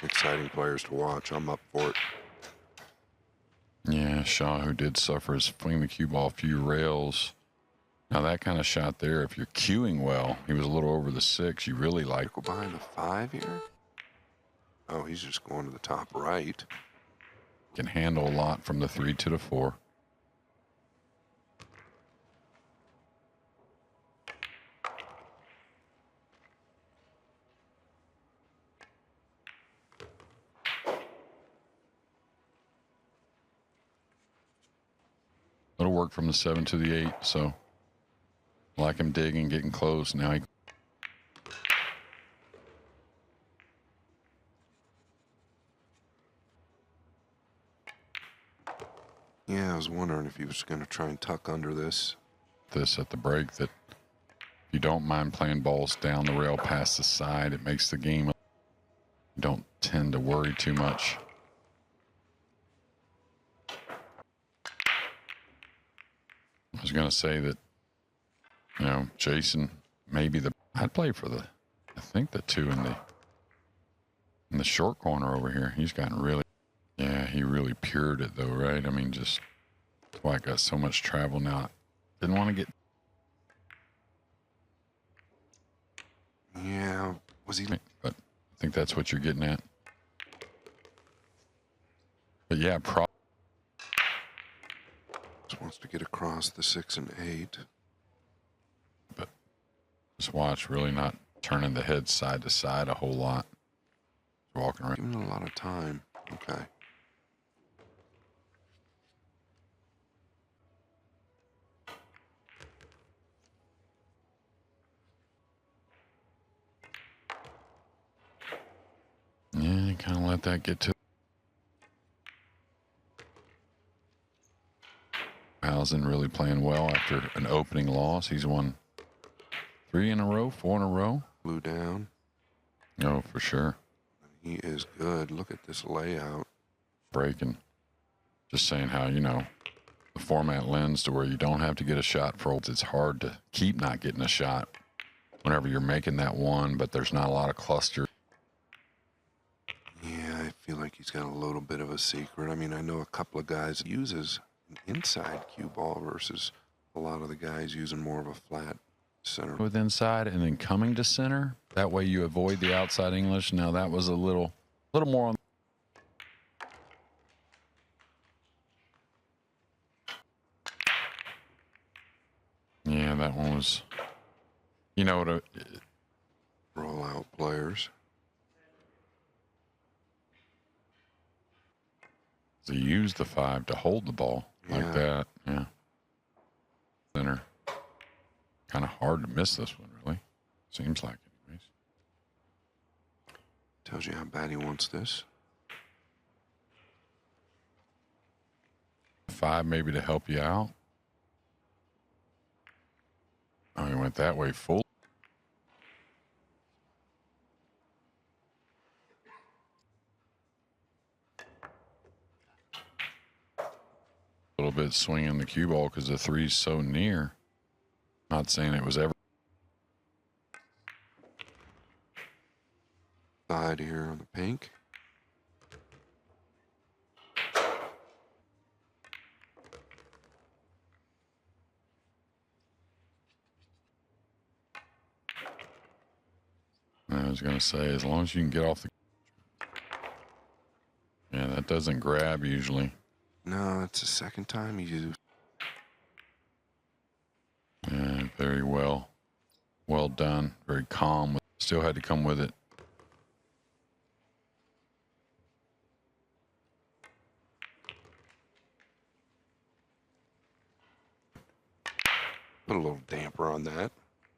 exciting players to watch. I'm up for it. Yeah, Shaw, who did suffer, is flinging the cue ball a few rails. Now that kind of shot there, if you're cueing well, he was a little over the 6. You really like. Go behind the 5 here. Oh, he's just going to the top right. Can handle a lot from the 3 to the 4. Little work from the 7 to the 8, so like him digging, getting close. Now he. Yeah, I was wondering if he was going to try and tuck under this. This at the break, that if you don't mind playing balls down the rail past the side, it makes the game. You don't tend to worry too much. I was going to say that, you know, Jayson, maybe I'd play for I think the 2 in the short corner over here. He's gotten really, yeah, he really pured it though, right? I mean, just, that's why I got so much travel now. Didn't want to get. Yeah, was he? But I think that's what you're getting at. But yeah, Just wants to get across the 6 and 8. But just watch, really not turning the head side to side a whole lot. Walking around. Giving it a lot of time. Okay. Yeah, kind of let that get to. Housen really playing well after an opening loss. He's won 3 in a row, 4 in a row. Blue down. No, for sure. He is good. Look at this layout. Breaking. Just saying how, you know, the format lends to where you don't have to get a shot for. It's hard to keep not getting a shot whenever you're making that one, but there's not a lot of cluster. Yeah, I feel like he's got a little bit of a secret. I mean, I know a couple of guys uses an inside cue ball versus a lot of the guys using more of a flat center. With inside and then coming to center. That way you avoid the outside English. Now that was a little more on. Yeah, that one was, you know what? Roll out players. So you use the 5 to hold the ball like that. Yeah. Center. Kind of hard to miss this one, really. Seems like, anyways. Tells you how bad he wants this. 5 maybe to help you out. Oh, he went that way full. A little bit swinging the cue ball because the 3's so near. Not saying it was ever. Side here on the pink. I was going to say, as long as you can get off the. Yeah, that doesn't grab usually. No, it's the second time he used. Yeah, very well done. Very calm. Still had to come with it. Put a little damper on that.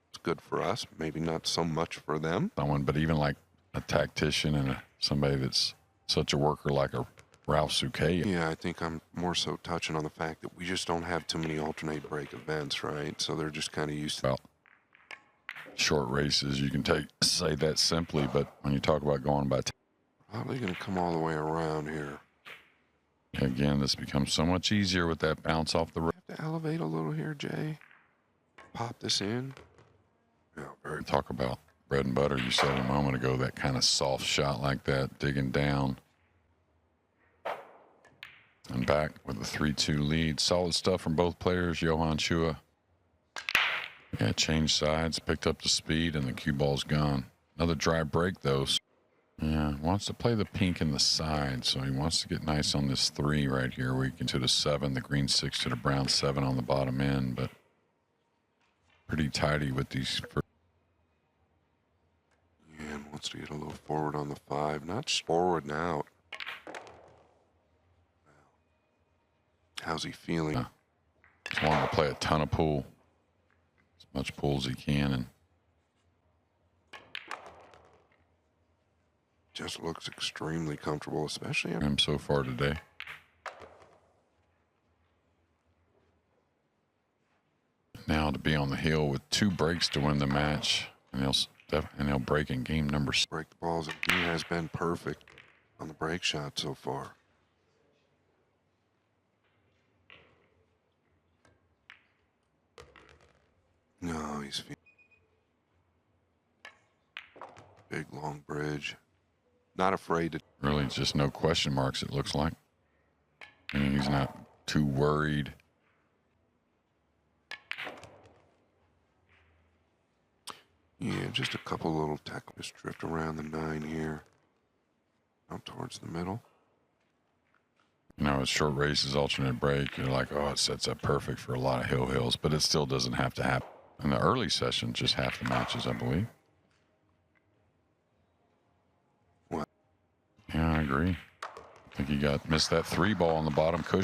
It's good for us. Maybe not so much for them. Someone, but even like a tactician and somebody that's such a worker like a Ralph Souquet. Yeah, I think I'm more so touching on the fact that we just don't have too many alternate break events, right? So they're just kind of used to. Well, short races, you can say that simply, but when you talk about going by. How are they going to come all the way around here? Again, this becomes so much easier with that bounce off the road. Have to elevate a little here, Jay. Pop this in. Yeah, very. Talk about bread and butter. You said a moment ago, that kind of soft shot like that, digging down. And back with a 3-2 lead. Solid stuff from both players. Johann Chua. Yeah, changed sides, picked up the speed, and the cue ball's gone. Another dry break, though. Yeah, wants to play the pink in the side, so he wants to get nice on this 3 right here. We can to the 7, the green 6 to the brown 7 on the bottom end, but pretty tidy with these. Yeah, and wants to get a little forward on the 5. Not forward and out. How's he feeling? Just wanting to play a ton of pool. As much pool as he can. And just looks extremely comfortable, especially him so far today. Now to be on the hill with 2 breaks to win the match. And he'll break in game number 6. Break the balls, and he has been perfect on the break shot so far. No, he's big long bridge. Not afraid to. Really, just no question marks, it looks like. I mean, he's not too worried. Yeah, just a couple little tackles. Just drift around the 9 here. Out towards the middle. You know, it's short races, alternate break. You're like, oh, it sets up perfect for a lot of hills, but it still doesn't have to happen. In the early session, just half the matches, I believe. What? Yeah, I agree. I think he missed that 3 ball on the bottom cushion.